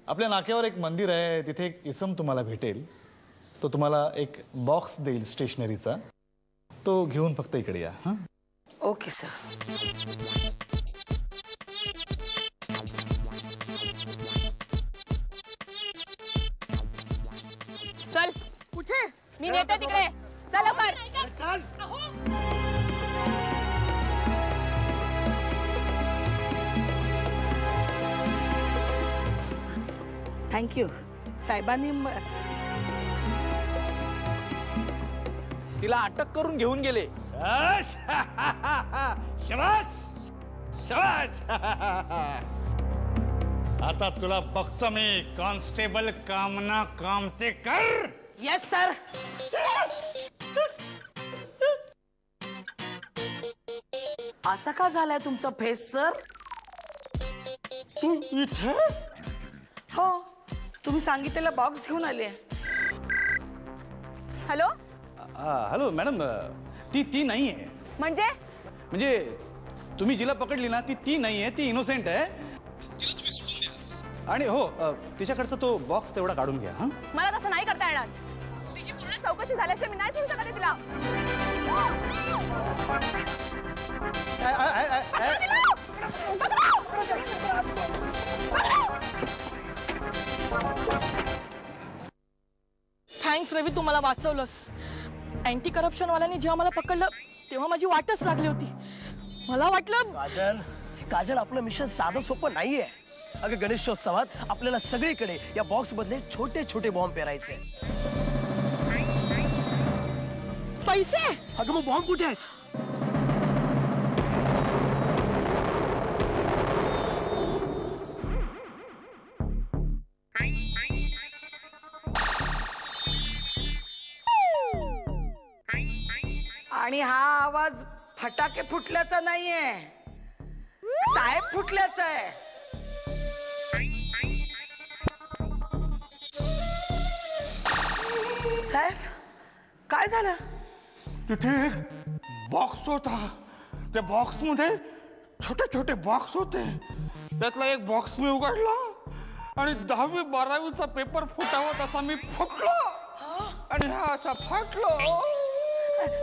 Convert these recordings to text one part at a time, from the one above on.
आपल्या नाक्यावर एक मंदिर आहे, तिथे एक इसम तुम्हाला भेटेल. तो तुम्हाला एक बॉक्स देईल स्टेशनरीचा. तो घेऊन फक्त इकडे या. हां, ओके सर. चल. कुठे? मी नेते तिकडे. चल लवकर. चल. थँक्यू. साहेबांनी तिला अटक करून घेऊन गेले. शाबास शाबास. आता तुला बघतो मी कॉन्स्टेबल कामना कामतेकर. Yes sir. असा का झालाय तुमचा फेस सर? तू इथे? हो, तुम्ही सांगितलेला बॉक्स घेऊन आले. हॅलो. हॅलो मॅडम, ती नाही आहे. म्हणजे तुम्ही जिला पकडली ना ती नाही आहे, ती इनोसेंट आहे. तिला तुम्ही सोडून द्या. आणि हो, तिच्याकडचा तो बॉक्स तेवढा काढून घ्या. हां, मला तसं नाही करता येणार. तिची पूर्ण चौकशी झाल्याशिवाय मी नाही सोडू शकत तिला. थँक्स रवी, तू मला वाचवलंस. अँटी करप्शन वाल्यांनी जेव्हा मला पकडलं तेव्हा माझी वाटच लागली होती. मला वाटलं काजल, काजल, आपलं मिशन साधं सोपं नाहीये. अगं, गणेशोत्सवात आपल्याला सगळीकडे या बॉक्स मधले छोटे छोटे बॉम्ब पेरायचे. पैसे. अगं, मग बॉम्ब कुठे आहेत? आणि हा आवाज फटाके फुटल्याचा नाहीये, साहेब फुटल्याचा आहे. साहेब, काय झालं? तिथे एक बॉक्स होता. त्या बॉक्स मध्ये छोटे छोटे बॉक्स होते. त्यातला एक बॉक्स मी उघडला आणि 10वी 12वीचा पेपर फुटावा तसा मी फुटलो आणि हा असा फाटलो.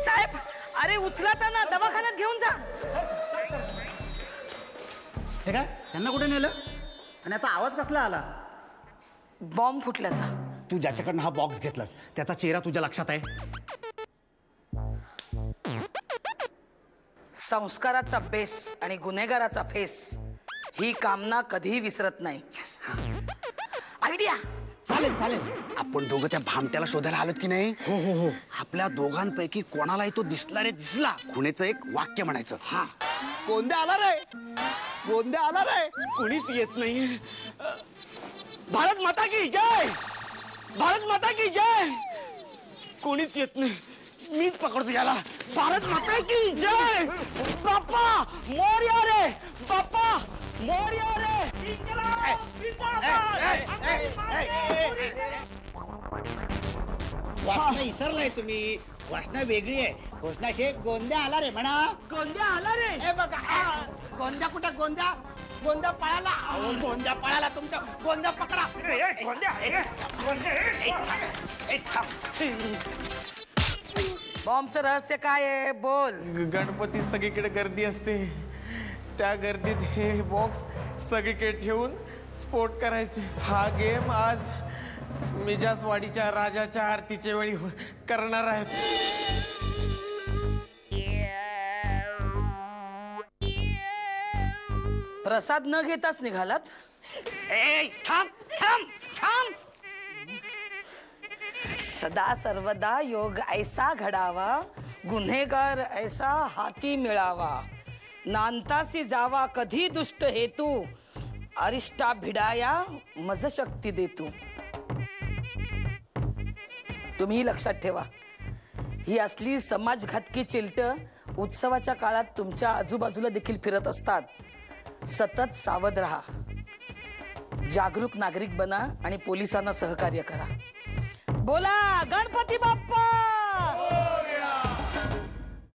साहेब, अरे उचला त्यांना, दवाखान्यात घेऊन जा. हे काय, त्यांना कुठे नेलं? आणि आता आवाज कसला आला? बॉम्ब फुटल्याचा. तू ज्याच्याकडनं हा बॉक्स घेतलास त्याचा चेहरा तुझ्या लक्षात आहे? संस्काराचा बेस आणि गुन्हेगाराचा फेस ही कामना कधीही विसरत नाही. आयडिया. चालेल चालेल. आपण दोघं त्या भामट्याला शोधायला आलोत की नाही? हो हो हो. आपल्या दोघांपैकी कोणालाही तो दिसला रे दिसला, खुणेचं एक वाक्य म्हणायचं. हा, गोंद्या आला रे, गोंद्या आला रे. कोणीच येत नाही. भारत माता की जय, भारत माता की जय. कोणीच येत नाही. मीच पकडतो याला. भारत माता की जय. बाप्पा मोरया रे, बाप्पा मोरया रे. वासना विसरलाय तुम्ही. वासना वेगळी आहे. घोषणा शेख गोंद्या आला रे म्हणा. गोंद्या आला रे. हे बघा, गोंद्या कुठे? गोंद्या, गोंद्या पळाला. अहो, गोंद्या पळाला. तुमचा गोंद्या पकडा. बॉम्बचं रहस्य काय आहे? बोल. गणपती सगळीकडे गर्दी असते. त्या गर्दीत हे बॉक्स सगळीकडे ठेवून स्फोट करायचे. हा गेम आज मिजासवाडीच्या राजाच्या आरतीच्या वेळी करणार आहेत. प्रसाद न घेताच निघालात? थांब थांब थांब. सदा सर्वदा योग ऐसा घडावा, गुन्हेगार ऐसा हाती मिळावा. नांतासी जावा कधी दुष्ट हेतू, अरिष्टा भिडाया मज शक्ती देतू. तुम्ही लक्षात ठेवा, ही असली समाजघातकी चिलट उत्सवाच्या काळात तुमच्या आजूबाजूला देखील फिरत असतात. सतत सावध राहा, जागरूक नागरिक बना आणि पोलिसांना सहकार्य करा. बोला गणपती बाप्पा.